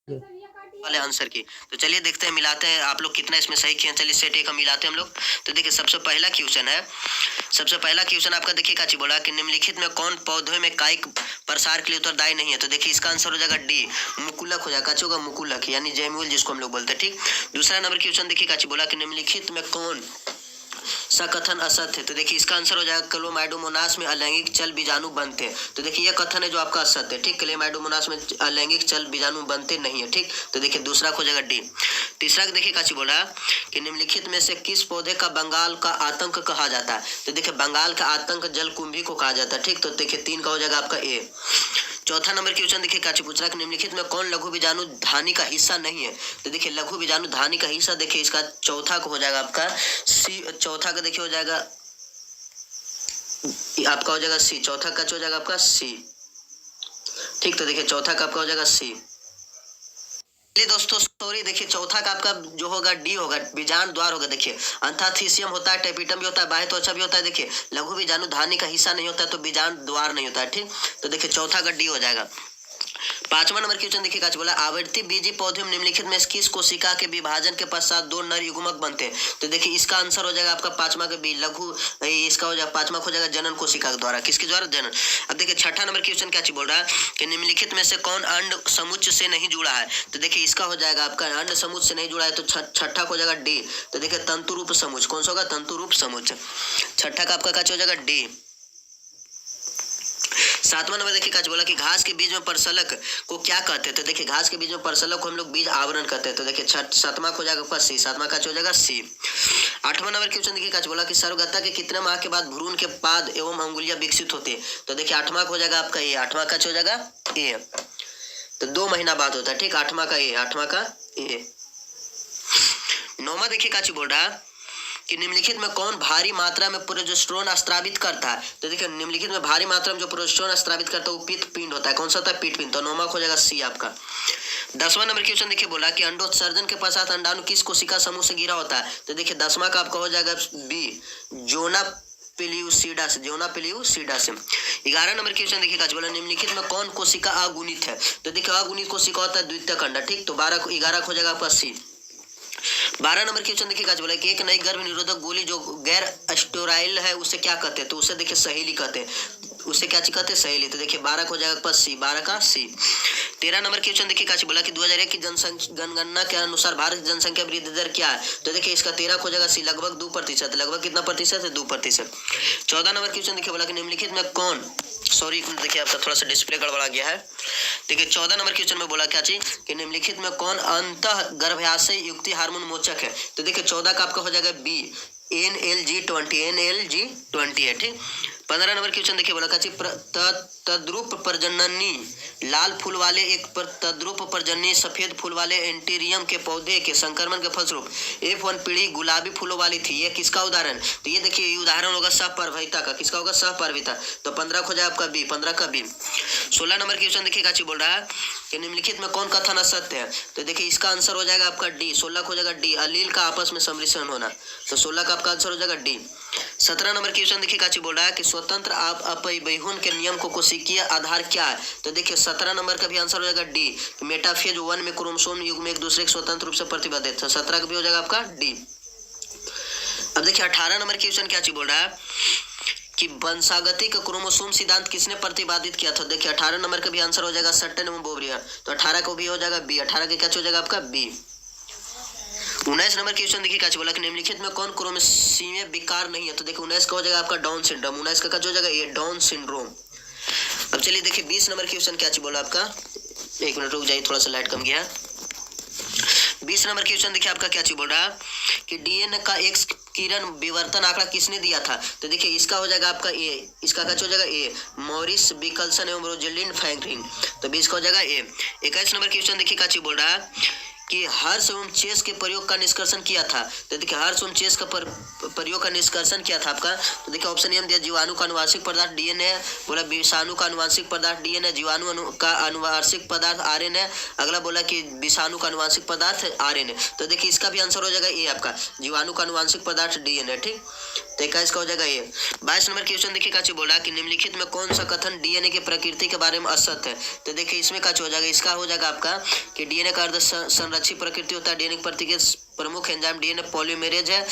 वाले आंसर की। तो चलिए देखते हैं, मिलाते हैं आप लोग कितना इसमें सही किए हैं। चलिए सेट ए का मिलाते हैं हम लोग। तो देखिए सबसे पहला क्वेश्चन है, सबसे पहला क्वेश्चन आपका देखिए काची बोला कि निम्नलिखित में कौन पौधे में कायिक प्रसार के लिए उत्तरदायी नहीं है। तो देखिए इसका आंसर हो जाएगा डी, मुकुलक हो जाएगा। काची होगा मुकुलक, यानी जैम्यूल जिसको हम लोग बोलते हैं। ठीक, दूसरा नंबर क्वेश्चन देखिए काची बोला कि निम्नलिखित में कौन सा कथन असत्य है। तो देखिए इसका आंसर हो जाएगा क्लोमाइडोमोनास में अलैंगिक चल बीजाणु बनते हैं। तो देखिए ये कथन है जो आपका असत्य है। ठीक, क्लोमाइडोमोनास में अलैंगिक चल बीजाणु बनते नहीं है। ठीक, तो देखिए दूसरा हो जाएगा डी। तीसरा देखिए काची बोला कि निम्नलिखित में से किस पौधे का बंगाल का आतंक कहा जाता है। तो देखिए बंगाल का आतंक जलकुंभी को कहा जाता है। ठीक, तो देखिए 3 का हो जाएगा आपका ए। चौथा नंबर क्वेश्चन देखिए काची पूछ रहा है कि निम्नलिखित में कौन लघु बीजाणु धानी का हिस्सा नहीं है। तो देखिए लघु बीजाणु धानी का हिस्सा देखिए इसका चौथा को हो जाएगा आपका सी। चौथा का देखिए हो जाएगा आपका हो जाएगा सी। चौथा का हो जाएगा आपका सी। ठीक, तो देखिए चौथा का आपका हो जाएगा सी। चलिए दोस्तों सॉरी, देखिए चौथा का आपका जो होगा डी होगा, बीजाणु द्वार होगा। देखिए अंथाथीसियम होता है, टेपिटम भी होता है, बाह्य त्वचा भी होता है। देखिए लघु बीजाणु धानी का हिस्सा नहीं होता है, तो बीजाणु द्वार नहीं होता है। ठीक, तो देखिए चौथा का डी हो जाएगा। पांचवा नंबर क्वेश्चन देखिए काच बोला आवर्ती बीजी पौधे में निम्नलिखित में किस कोशिका के विभाजन के पश्चात 2 नर युग्मक बनते हैं। तो देखिए इसका आंसर हो जाएगा आपका पांचवा के बी लघु, इसका हो जाएगा पांचवा हो जाएगा जनन कोशिका के द्वारा। किसके द्वारा? जनन। अब देखिए छठा नंबर क्वेश्चन क्या बोल रहा है कि निम्नलिखित में से कौन अंड समुच्च से नहीं जुड़ा है। तो देखिए इसका हो जाएगा आपका अंड समुच्च से नहीं जुड़ा है, तो छठा हो जाएगा डी। तो देखिए तंतु रूप समुच्च कौन सा होगा? तंतु रूप समुच्च। छठा का आपका क्या हो जाएगा? डी। सातवां नंबर देखिए काच बोला कि घास के बीज में परसलक को क्या कहते हैं। तो देखिए घास के बीज में परसलक को हम लोग बीज आवरण कहते हैं। तो देखिए सातवां हो जाएगा आपका सी। सातवां का हो जाएगा सी। आठवां नंबर क्वेश्चन देखिए काच बोला कि सर्वगता के कितने माह के बाद भ्रूण के पाद एवं अंगुलियां विकसित होती है। तो देखिए आठवां हो जाएगा आपका ए। आठवां का हो जाएगा ए, तो 2 महीना बाद होता है। ठीक, आठवां का ए। आठवां का ए। नौवां देखिए काची बोल रहा है कि निम्नलिखित में कौन भारी मात्रा में प्रोजेस्टेरोन स्रावित करता है। तो देखिए निम्नलिखित में भारी मात्रा में जो प्रोजेस्टेरोन स्रावित करता है वो पित्त पिंड होता है। कौन सा होता है? पित्त पिंड। तो नौवां हो जाएगा सी आपका। 10वां नंबर क्वेश्चन देखिए बोला कि अंडोत्सर्जन के पश्चात अंडाणु किस कोशिका समूह से घिरा होता है। तो देखिए 10वां का आपका हो जाएगा बी, जोना पेलियुसिडा से। जोना पेलियुसिडा से। 11 नंबर क्वेश्चन देखिए काच बोला निम्नलिखित में कौन कोशिका अगुणित है। तो देखिए अगुणित कोशिका होता है द्वितीयक अंडा। ठीक, तो 11 हो जाएगा आपका सी। 12 नंबर क्वेश्चन देखिए काच बोला कि एक नई गर्भ निरोधक गोली जो गैर स्टेराइल है उसे क्या कहते हैं। तो उसे देखिए सहेली कहते हैं। उसे क्या कहते हैं? सहेली। तो देखिए 12 हो जाएगा सी। 12 का सी। 13 नंबर क्वेश्चन देखिए काची बोला कि 2001 की जनगणना के अनुसार भारत की जनसंख्या वृद्धि दर क्या है। तो देखिए इसका 13 हो जाएगा सी, लगभग 2%। लगभग कितना प्रतिशत है? 2%। 14 नंबर क्वेश्चन देखिए बोला कि निम्नलिखित में कौन, सॉरी देखिए आपका थोड़ा सा डिस्प्ले गड़बड़ा गया है। देखिए 14 नंबर क्वेश्चन में बोला क्या चीज कि निम्नलिखित में कौन अंतः गर्भाशय युक्ति हार्मोन मोचक है। तो देखिए 14 का आपका हो जाएगा बी, NLG20 है। ठीक, 15 नंबर क्वेश्चन देखिए बोला तद्रुप प्रजननी लाल फूल वाले एक तद्रुप प्रजननी सफेद फूल वाले एंटीरियम के पौधे के संक्रमण के फलस्वरूप F1 पीढ़ी गुलाबी फूलों वाली थी। ये किसका उदाहरण? तो ये देखिए ये उदाहरण होगा सहपर्विता का। किसका होगा? सहपर्विता। तो 15 हो जाए आपका बी। 15 का बी। 16 नंबर क्वेश्चन देखिए काची बोल रहा है कि निम्नलिखित में कौन कथन असत्य है। तो देखिए इसका आंसर हो जाएगा आपका डी। 16 हो जाएगा डी, अलील का आपस में सम्मिश्रण होना। तो 16 का आपका आंसर हो जाएगा डी। 17 नंबर क्वेश्चन देखिए काची बोल रहा है कि स्वतंत्र अपव्ययन के नियम को कोशिकीय आधार क्या है। तो देखिए 17 नंबर का भी आंसर हो जाएगा डी, मेटाफेज 1 में क्रोमोसोम युग्म एक दूसरे के स्वतंत्र रूप से प्रतिबद्ध है। तो 17 का भी हो जाएगा आपका डी। अब देखिए 18 नंबर क्वेश्चन क्या चीज बोल रहा है कि वंशागतिक क्रोमोसोम सिद्धांत किसने प्रतिपादित किया था। देखिए 18 नंबर का भी आंसर हो जाएगा सट्टन एवं बोबरिया। तो 18 को भी हो जाएगा बी। 18 का क्या हो जाएगा आपका बी। 19 नंबर क्वेश्चन देखिए क्या बोला कि निम्नलिखित में कौन क्रोमोसोमीय विकार नहीं है। तो देखिए 19 का हो जाएगा आपका डाउन सिंड्रोम। 19 का हो जाएगा ये डाउन सिंड्रोम। अब चलिए देखिए 20 नंबर क्वेश्चन क्या बोला आपका, एक मिनट रुक जाइए, थोड़ा सा लाइट कम गया। 20 नंबर क्वेश्चन देखिए आपका क्या बोल रहा है कि डीएनए का एक किरण विवर्तन आंकड़ा किसने दिया था। तो देखिए इसका हो जाएगा आपका ए। इसका क्या हो जाएगा ए, मॉरिस बिकल्सन एवं रोजेलिंड फ्रैंकलिन। तो 20 का हो जाएगा ए। 21 नंबर क्वेश्चन देखिए क्या बोल रहा है कि हर्ष एवं चेस के प्रयोग का निष्कर्षण किया था। तो देखिए हर्ष एवं चेस का प्रयोग का निष्कर्षण किया था आपका। तो देखिए ऑप्शन ए दिया जीवाणु का अनुवांशिक पदार्थ डीएनए, बोला विषाणु का अनुवांशिक पदार्थ डीएनए, जीवाणु का अनुवांशिक पदार्थ आरएनए, अगला बोला कि विषाणु का अनुवांशिक पदार्थ आरएनए। तो देखिए इसका भी आंसर हो जाएगा ए आपका, जीवाणु का अनुवांशिक पदार्थ डीएनए। ठीक, तो 21 का हो जाएगा ए। 22 नंबर क्वेश्चन देखिए काची बोला कि निम्नलिखित में कौन सा कथन डीएनए की प्रकृति के बारे में असत्य है। तो देखिए इसमें काची हो जाएगा, इसका हो जाएगा आपका कि डीएनए का अर्ध संरक्षित प्रकृति होता है, डीएनए की प्रति प्रमुख एंजाइम डीएनए पॉलीमरेज है।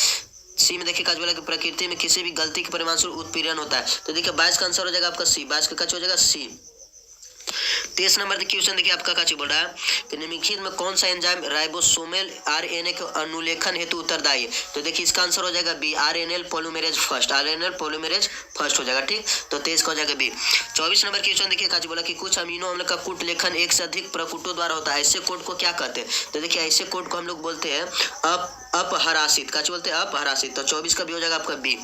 सी में देखिए काच बोला कि प्रकृति में किसी भी गलती के परिणामस्वरूप उत्पीड़न होता है। तो देखिए 22 का आंसर हो जाएगा आपका सी, 22 का काच हो जाएगा सी। 23 नंबर क्वेश्चन देखिए आपका काची बोल रहा है कि निम्नलिखित में कौन सा एंजाइम राइबोसोमल आरएनए के अनुलेखन हेतु उत्तरदायी है। तो देखिए इसका आंसर हो जाएगा B, RNA polymerase first, RNA polymerase first हो जाएगा। ठीक, तो 23 का हो जाएगा बी। 24 नंबर क्वेश्चन देखिए काची बोला कि कुछ अमीनो अम्ल का कूट लेखन एक से अधिक प्रकूटों द्वारा होता है, ऐसे कोड को क्या कहते हैं। तो देखिए ऐसे कोड को हम लोग बोलते हैं अपहरासित, काची बोलते हैं अपहरासित। तो 24 का भी हो जाएगा आपका बी।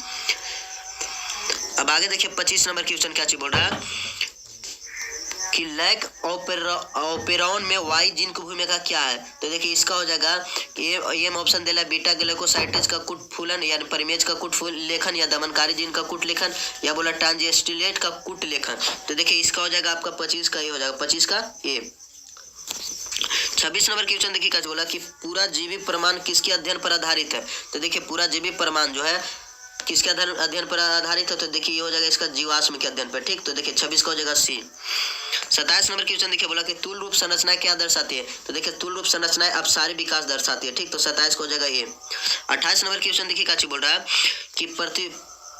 अब आगे देखिए 25 नंबर क्वेश्चन क्या बोल रहा है कि लैक ऑपेरॉन में वाई जीन की भूमिका क्या है। तो देखिए इसका हो जाएगा कि ये ऑप्शन दे रहा है बीटा ग्लाइकोसाइडेज का कुट फूलन या परिमेज का कुट लेखन या दमनकारी जीन का कुट लेखन या बोला ट्रांजिस्टिलेट का कुट लेखन। तो देखिए इसका हो जाएगा आपका 25 का ये हो जाएगा, 25 का ए। 26 नंबर क्वेश्चन देखिए क्या बोला कि पूरा जीवी प्रमाण किसके अध्ययन पर आधारित है। तो देखिए पूरा जीवी प्रमाण जो है किसके अध्ययन पर आधारित है। तो देखिए ये हो जाएगा इसका जीवाश्म के अध्ययन पर। ठीक, तो देखिए 26 का हो जाएगा सी। 27 नंबर क्वेश्चन देखिए बोला कि तुल रूप संरचना क्या दर्शाती है। तो देखिए तुल रूप संरचनाएं अपसारी विकास दर्शाती है। ठीक, तो 27 को हो जाएगा ये। 28 नंबर क्वेश्चन देखिए काची बोल रहा है कि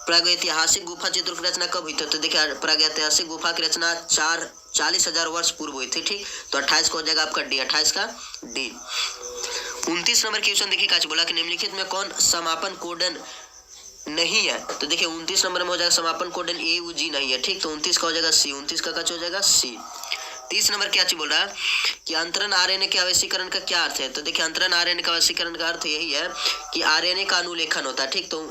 प्रागैतिहासिक गुफा चित्रों की रचना कब हुई थी। तो देखिए प्रागैतिहासिक गुफा की रचना 40,000 वर्ष पूर्व हुई थी। ठीक, तो 28 को हो जाएगा आपका डी, 28 का डी। 29 नंबर क्वेश्चन देखिए काची बोला कि निम्नलिखित में कौन समापन कोडन नहीं है। तो देखिए 29 नंबर में हो जाएगा समापन कोडन AUG नहीं है। ठीक, तो 29 का हो जाएगा सी, 29 का कच हो जाएगा सी। 30 नंबर क्या चीज बोल रहा है कि अंतरण आरएनए के आवेशीकरण का क्या अर्थ है। तो देखिए अंतरण आरएनए का आवेशीकरण का अर्थ यही है कि आरएनए का अनुलेखन होता है। ठीक, तो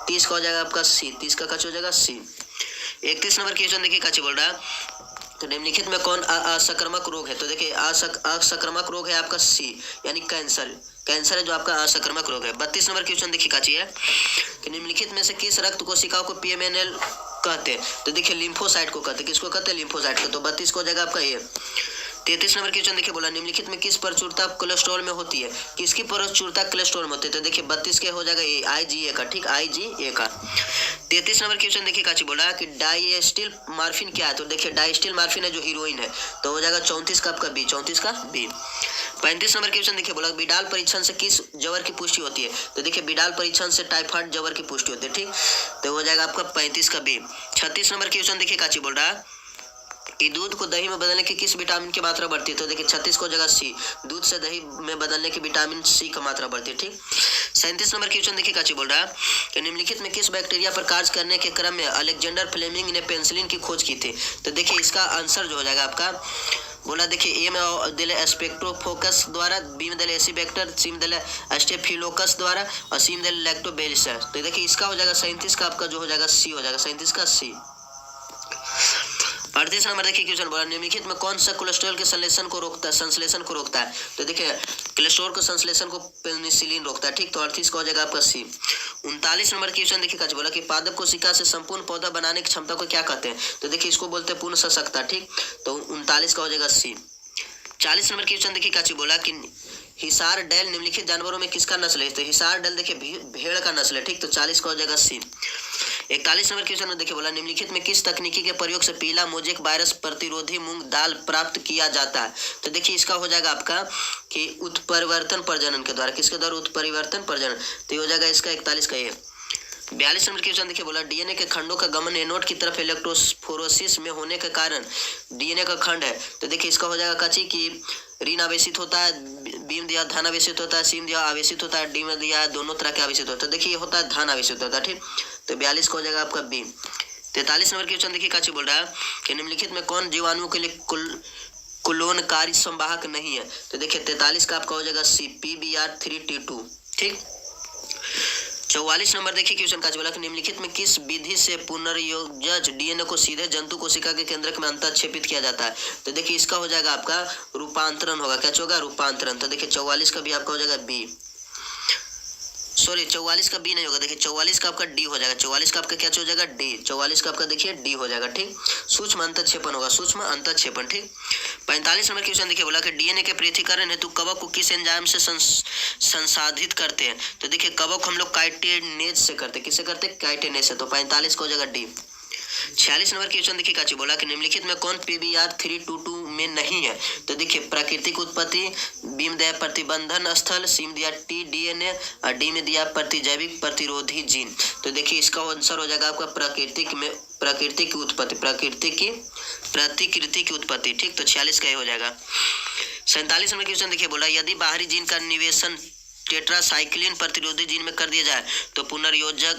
30 का हो जाएगा आपका सी, 30 का कच हो जाएगा सी। 31 नंबर क्वेश्चन देखिए काची बोल रहा है तो निम्नलिखित में कौन असंक्रामक रोग है। तो देखिए असंक्रामक रोग है आपका सी, यानी कैंसर, कैंसर है जो आपका असंक्रामक रोग है। 32 नंबर क्वेश्चन देखिए काची है कि निम्नलिखित में से किस रक्त कोशिकाओं को PMNL कहते हैं। तो देखिए लिम्फोसाइट को कहते हैं, किसको कहते हैं, लिम्फोसाइट को। तो 32 को हो जाएगा आपका ये। 33 नंबर क्वेश्चन देखिए बोला निम्नलिखित में किस प्रचुरता कोलेस्ट्रॉल में होती है, किसकी प्रचुरता कोलेस्ट्रॉल में होती है। तो देखिए 32 के हो जाएगा ये IgA का। ठीक, IgA का। 33 नंबर क्वेश्चन देखिए काची बोला कि डाइएस्टिल मार्फिन क्या है। तो देखिए डाइएस्टिल मार्फिन है जो हीरोइन है। तो हो जाएगा 34 का आपका बी, 34 का बी। 35 नंबर क्वेश्चन देखिए बोला बिडाल परीक्षण से किस जवर की पुष्टि होती है। तो देखिए बिडाल परीक्षण से टाइफाइड जवर की पुष्टि होती है। ठीक, तो हो जाएगा आपका 35 का बी। 36 नंबर क्वेश्चन देखिए काची बोल रहा है कि दूध को दही में बदलने की किस विटामिन की मात्रा बढ़ती है। तो देखिए 36 को जगह सी, दूध से दही में बदलने की विटामिन सी की मात्रा बढ़ती है। ठीक, 37 नंबर क्वेश्चन देखिए काची बोल रहा है कि निम्नलिखित में किस बैक्टीरिया पर कार्य करने के क्रम में अलेक्जेंडर फ्लेमिंग ने पेनिसिलिन की खोज की थी। तो देखिए इसका आंसर जो हो जाएगा आपका बोला देखिए ए में दिले स्पेक्ट्रोफोकस द्वारा, बी में दिले एसिबैक्टर, सी में दिले स्टेफिलोकस द्वारा और सी में दिले लैक्टोबैसिलस। तो देखिए इसका हो जाएगा 37 का आपका जो हो जाएगा सी हो जाएगा, 37 का सी। 38 नंबर देखिए क्वेश्चन बोला निम्नलिखित में कौन सा कोलेस्ट्रॉल के संश्लेषण को रोकता है। तो देखिए कोलेस्ट्रॉल के संश्लेषण को पेनिसिलिन रोकता है। ठीक, तो 38 का हो जाएगा आपका सी। 39 नंबर क्वेश्चन देखिए काच बोला कि पादप कोशिका से संपूर्ण पौधा बनाने की क्षमता को क्या कहते हैं। तो देखिए इसको बोलते हैं पूर्ण सशक्ता। ठीक, तो 39 का हो जाएगा सी। 40 नंबर क्वेश्चन देखिए काची बोला कि हिसार डैल निम्नलिखित जानवरों में किसका नस्ल है। तो हिसार डैल देखिए भेड़ का नस्ल है। ठीक, तो 40 का हो जाएगा सी। 41 नंबर क्वेश्चन में देखिए बोला निम्नलिखित में किस तकनीकी के प्रयोग से पीला मोजेक वायरस प्रतिरोधी मूंग दाल प्राप्त किया जाता है। तो देखिए इसका हो जाएगा आपका कि उत्परिवर्तन प्रजनन के द्वारा, किसके द्वारा, उत्परिवर्तन प्रजनन। तो ये हो जाएगा इसका 41 का ये। 42 नंबर क्वेश्चन देखिए बोला डीएनए के खंडों का गमन एनोड की तरफ इलेक्ट्रोस्फोरोसिस में होने के कारण डीएनए का खंड है। तो देखिए इसका हो जाएगा काची कि ऋण आवेशित होता है, बीम दिया धन आवेशित होता है, सीम दिया आवेशित होता है, डी में दिया दोनों तरह के आवेशित होता है। देखिए ये होता है धन आवेशित होता है। ठीक, तो 42 को हो जाएगा आपका बी। 43 नंबर क्वेश्चन देखिए काची बोल रहा है कि निम्नलिखित में कौन जीवाणुओं के लिए कुलोनकारी संवाहक नहीं है। तो देखिए 43 का आपका हो जाएगा सी, PBr3T2। ठीक, 44 नंबर देखिए क्वेश्चन का बोला कि निम्नलिखित में किस विधि से पुनर्योजज डीएनए को सीधे जंतु कोशिका के केंद्रक में अंतःक्षेपित किया जाता है? तो देखिए इसका हो जाएगा आपका रूपांतरण होगा। क्या होगा? रूपांतरण। तो देखिए 44 का भी आपका हो जाएगा बी, सॉरी 44 का बी नहीं होगा, देखिए 44 का आपका डी हो जाएगा। 44 का आपका क्या हो जाएगा? डी। 44 का आपका देखिए डी हो जाएगा। ठीक, सूक्ष्म अंतःक्षेपण होगा, सूक्ष्म अंतःक्षेपण। ठीक, 45 नंबर क्वेश्चन देखिए बोला कि डीएनए के पृथक्करण हेतु कवक को किस एंजाइम से संसाधित करते हैं? तो देखिए कवक हम लोग काइटिनेज से करते हैं। किससे करते हैं? काइटिनेज से। तो 45 का हो जाएगा डी। 46 नंबर क्वेश्चन देखिए काची बोला कि निम्नलिखित में कौन पीबीआर 322 में नहीं है? तो देखिए प्राकृतिक उत्पत्ति, बी में दिया प्रतिबंधन स्थल, सी में दिया टी डीएनए और डी में दिया प्रतिजैविक प्रतिरोधी जीन। तो देखिए इसका आंसर हो जाएगा आपका प्रकृति की उत्पत्ति, प्रतिकृति की उत्पत्ति। ठीक, तो 46 का ही हो जाएगा। 47 नंबर क्वेश्चन देखिए बोला यदि बाहरी जीन का निवेशन टेट्रासाइक्लिन प्रतिरोधी जीन में कर दिया जाए तो पुनर्योजक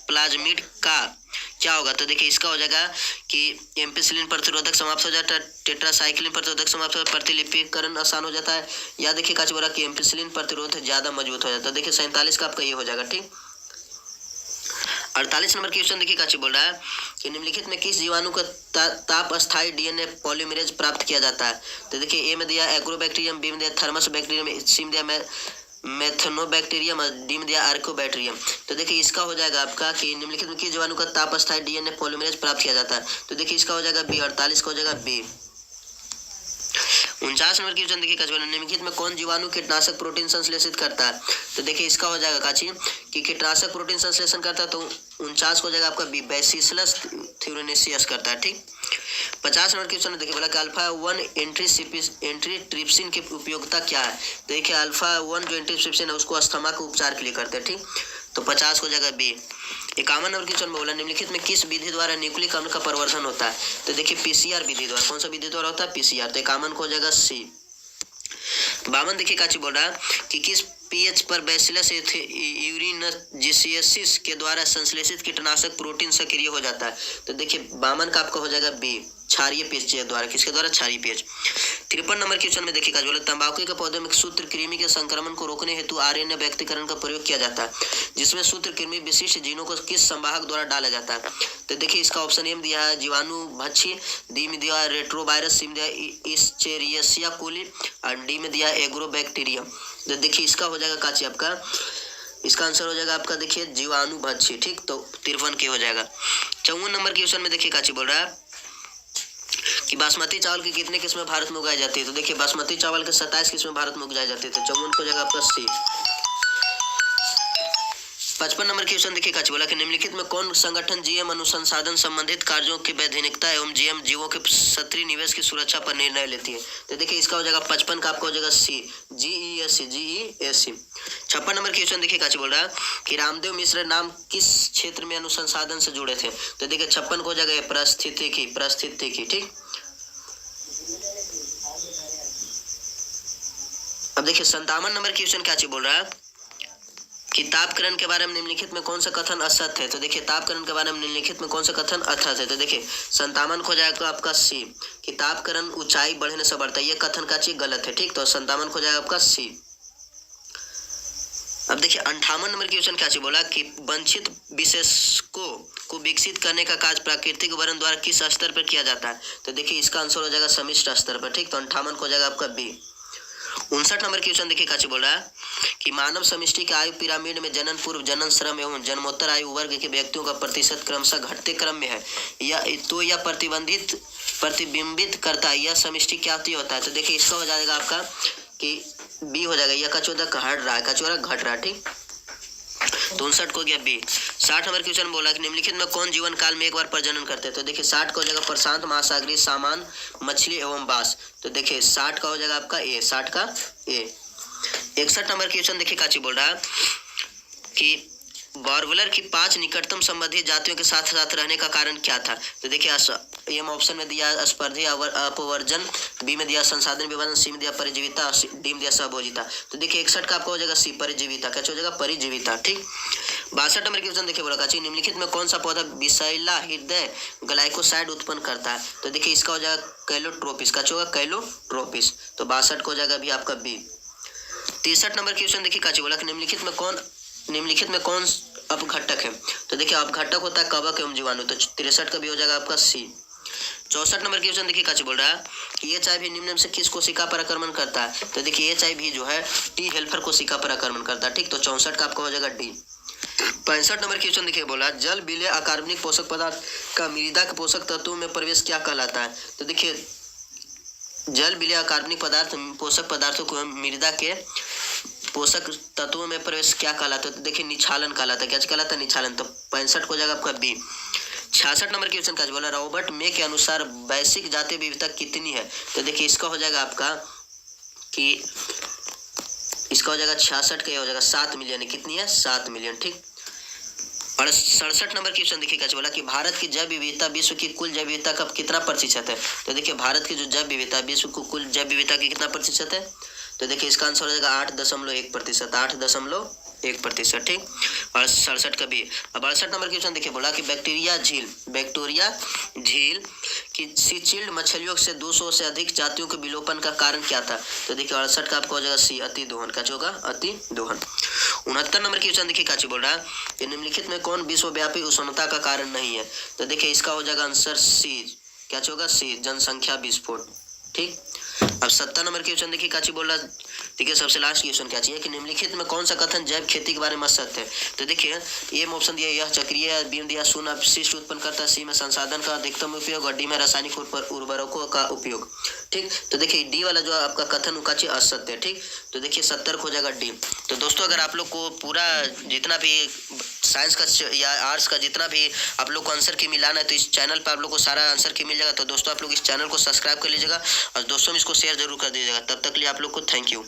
प्लाज्मिड का क्या होगा? तो देखिए इसका हो जाएगा कि एम्पिसिलिन प्रतिरोधक समाप्त हो जाता है, टेट्रासाइक्लिन प्रतिरोधक समाप्त हो जाता है, प्रतिलिपिकरण आसान हो जाता है, या देखिए काच बोला कि एम्पिसिलिन प्रतिरोध ज्यादा मजबूत हो जाता है। देखिए 47 का आपका ये हो जाएगा। ठीक, 48 नंबर क्वेश्चन देखिए काची बोल रहा है कि निम्नलिखित में किस जीवाणु का ताप अस्थायी डीएनए पॉलीमरेज प्राप्त किया जाता है? तो देखिए ए में दिया एग्रोबैक्टीरियम, बी में दिया थर्मस बैक्टीरियम, सी में दिया मेथनोबैक्टीरियम और डी में दिया आर्कोबैक्टीरियम। तो देखिए इसका हो जाएगा आपका कि निम्नलिखित में किस जीवाणु का ताप अस्थायी डीएनए पॉलीमरेज प्राप्त किया जाता है? तो देखिए इसका हो जाएगा बी। 48 का हो जाएगा बी। 49 नंबर क्वेश्चन देखिए काची निम्नलिखित में कौन जीवाणु कीटनाशक प्रोटीन संश्लेषित करता है? तो देखिए इसका हो जाएगा काची कि कीटनाशक प्रोटीन संश्लेषण करता है। तो 49 को हो जाएगा आपका बी, बैसिलस थ्यूरेनिसियस करता है। ठीक, 50 नंबर क्वेश्चन देखिए बोला कि अल्फा 1 एंट्रीट्रिप्सिन की उपयोगिता क्या है? देखिए अल्फा 1 जो एंट्रीट्रिप्सिन है उसको अस्थमा के उपचार के लिए करते हैं। ठीक, तो 50 को जगह बी। 51 नंबर क्वेश्चन बोला निम्नलिखित में किस विधि द्वारा न्यूक्लिक अम्ल का परिवर्धन होता है? तो देखिए पीसीआर विधि द्वारा। कौन सा विधि द्वारा होता है? पीसीआर। तो 51 को हो जाएगा सी। 52 देखिए काची बोल रहा है कि किस पीएच पर बैसिलस यूरिनजिसियसिस के द्वारा संश्लेषित कीटनाशक प्रोटीन सक्रिय हो जाता है? तो देखिए 52 का आपका हो जाएगा बी, क्षारीय पीएच द्वारा। किसके द्वारा? क्षारीय पीएच। 53 नंबर क्वेश्चन में देखिए बोले तंबाकू के पौधे में सूत्रकृमि के संक्रमण को रोकने हेतु आरएनए व्यक्तीकरण का प्रयोग किया जाता है, जिसमें सूत्रकृमि विशिष्ट जीनों को किस संवाहक द्वारा डाला जाता है? तो देखिए इसका ऑप्शन ए में दिया है जीवाणु भक्षी, डी में दिया रेट्रोवायरस, सी में दिया इस्चेरियसिया कोली और डी में दिया एग्रोबैक्टीरियम। तो देखिए इसका हो जाएगा काची आपका, इसका आंसर हो जाएगा आपका देखिए जीवाणु भक्षी। ठीक, तो 53 के हो जाएगा। 54 नंबर क्वेश्चन में देखिए काची बोल रहा है कि बासमती चावल की कितने किस्में भारत में उगाई जाती है? तो देखिए बासमती चावल के 27 किस्में भारत में उगाई जाती है। तो 54 को जाएगा आपका सी। 55 नंबर क्वेश्चन देखिए काची बोला कि निम्नलिखित में कौन संगठन जीएम अनुसंधान संबंधित कार्यों की वैधानिकता एवं जीएम जीवों के सत्रीय निवेश की सुरक्षा पर निर्णय लेती है? तो देखिए इसका हो जाएगा 55 का आपका हो जाएगा सी, जीईएससी। 56 नंबर क्वेश्चन देखिए काची बोल रहा है कि रामदेव मिश्र नाम किस क्षेत्र में अनुसंधान से जुड़े थे? तो देखिए 56 को हो जाएगा पारिस्थितिकी। ठीक, अब देखिए 57 नंबर क्वेश्चन क्या बोल रहा है कि तापकरण के बारे में निम्नलिखित में कौन सा कथन असत्य है? तो देखिए तापकरण के बारे में निम्नलिखित में कौन सा कथन असत्य है? तो देखिए 57 को जाएगा आपका सी कि तापकरण ऊंचाई बढ़ने से बढ़ता है, ये कथन का चीज गलत है। ठीक, तो 57 को जाएगा आपका सी। अब देखिए 58 नंबर क्वेश्चन क्या बोला कि वंचित विशेषकों को विकसित करने का कार्य प्राकृतिक वर्ण द्वारा किस स्तर पर किया जाता है? तो देखिए इसका आंसर हो जाएगा समिष्ट स्तर पर। ठीक, तो 58 को हो जाएगा आपका बी। 59 नंबर क्वेश्चन देखिए काची बोल रहा है कि मानव समष्टि के आयु पिरामिड में जनन पूर्व, जनन, श्रम एवं जन्मोत्तर आयु वर्ग के व्यक्तियों का प्रतिशत क्रमशः घटते क्रम में है, या तो यह प्रतिबिंबित करता है यह समष्टि क्या होता है? तो देखिए इसका हो जाएगा आपका कि बी हो जाएगा, यह कचौदा घट रहा है, कचौरा घट रहा है। ठीक, 59 को गया बी। 60 नंबर क्वेश्चन बोला कि निम्नलिखित में कौन जीवन काल में एक बार प्रजनन करते हैं? तो देखिए 60 का हो जाएगा प्रशांत महासागरीय सामान, मछली एवं बास। तो देखिए 60 का हो जाएगा आपका ए, 60 का ए। 61 नंबर क्वेश्चन देखिए काची बोल रहा है कि बॉर्बलर की 5 निकटतम संबंधित जातियों के साथ साथ रहने का कारण क्या था? तो देखिए एम ऑप्शन में दिया स्पर्धी अपवर्जन, बी में दिया संसाधन विभाजन, सी में दिया परिजीविता, डी में दिया सहभोजिता। तो देखिए 61 का आपका हो जाएगा सी, परिजीविता। क्या हो जाएगा? परिजीविता। ठीक, 62 नंबर क्वेश्चन देखिए बोला काची निम्नलिखित में कौन सा पौधा विषैला हृदय ग्लाइकोसाइड उत्पन्न करता है? तो देखिए इसका हो जाएगा कैलोट्रोपिस। क्या होगा? कैलोट्रोपिस। तो 62 को हो जाएगा भी आपका बी। 63 नंबर क्वेश्चन देखिए काची बोला कि निम्नलिखित में कौन निम्नलिखित में कौन अपघटक है? तो देखिए अपघटक होता है कवक एवं जीवाणु, तो 63 का भी हो जाएगा आपका सी। 64 नंबर क्वेश्चन देखिए क्या बोल रहा है कि HIV निम्न में से किस कोशिका पर आक्रमण करता है? तो देखिए HIV जो है टी हेल्पर कोशिका पर आक्रमण करता है, ठीक। तो 64 का आपका हो जाएगा डी। 65 नंबर क्वेश्चन देखिए बोला जल विलेय अकार्बनिक पोषक पदार्थ का मृदा के पोषक तत्वों में प्रवेश क्या कहलाता है? तो देखिए जल विलेय अकार्बनिक पदार्थ पोषक पदार्थों को मृदा के पोषक तत्वों में प्रवेश क्या कहलाता है? तो देखिए निछालन कहलाता है। क्या कहलाता है? निछालन। तो 65 को जाएगा आपका बी। 66 नंबर क्वेश्चन का बोला रॉबर्ट मे के अनुसार वैश्विक जातीय विविधता कितनी है? तो देखिए इसका हो जाएगा आपका कि इसका हो जाएगा 66 का, हो जाएगा 7 मिलियन। कितनी है? 7 मिलियन, ठीक। और 67 नंबर क्वेश्चन देखिए क्या बोला कि भारत की जैव विविधता विश्व की कुल जैव विविधता का कितना प्रतिशत है? तो देखिए भारत की जो जैव विविधता विश्व को कुल जैव विविधता की कितना प्रतिशत है? तो देखिए इसका आंसर हो जाएगा 8.1%, 8.1%, ठीक। और 67 का भी। अब 68 नंबर क्वेश्चन देखिए बोला कि बैक्टीरिया झील की सीचील्ड मछलियों से 200 से अधिक जातियों के विलोपन का कारण क्या था? तो देखिए 68 का आपको हो जाएगा सी, अति दोहन। क्या होगा? अति दोहन। 69 नंबर क्वेश्चन देखिए क्या बोल रहा है कि निम्नलिखित में कौन विश्वव्यापी उष्णता का कारण नहीं है? तो देखिए इसका हो जाएगा आंसर सी। क्या होगा? सी, जनसंख्या विस्फोट, ठीक। अब 70 नंबर क्वेश्चन देखिए क्या बोल रहा है, ठीक है। सबसे लास्ट क्वेश्चन क्या चाहिए कि निम्नलिखित में कौन सा कथन जैव खेती के बारे में सत्य है? तो देखिए ए में ऑप्शन दिया यह चक्रीय, बी में दिया शून्य अपशिष्ट उत्पन्न करता है, सी में संसाधन का अधिकतम उपयोग और डी में रासायनिक उर्वरकों का उपयोग, ठीक। तो देखिए डी वाला जो आपका कथन उनका चाहिए असत्य, ठीक। तो देखिए 70 हो जाएगा डी। तो दोस्तों अगर आप लोग को पूरा जितना भी साइंस का या आर्ट्स का जितना भी आप लोग को आंसर की मिलाना है तो इस चैनल पर आप लोग को सारा आंसर की मिल जाएगा। तो दोस्तों आप लोग इस चैनल को सब्सक्राइब कर लीजिएगा और दोस्तों में इसको शेयर जरूर कर दीजिएगा। तब तक के लिए आप लोग को थैंक यू।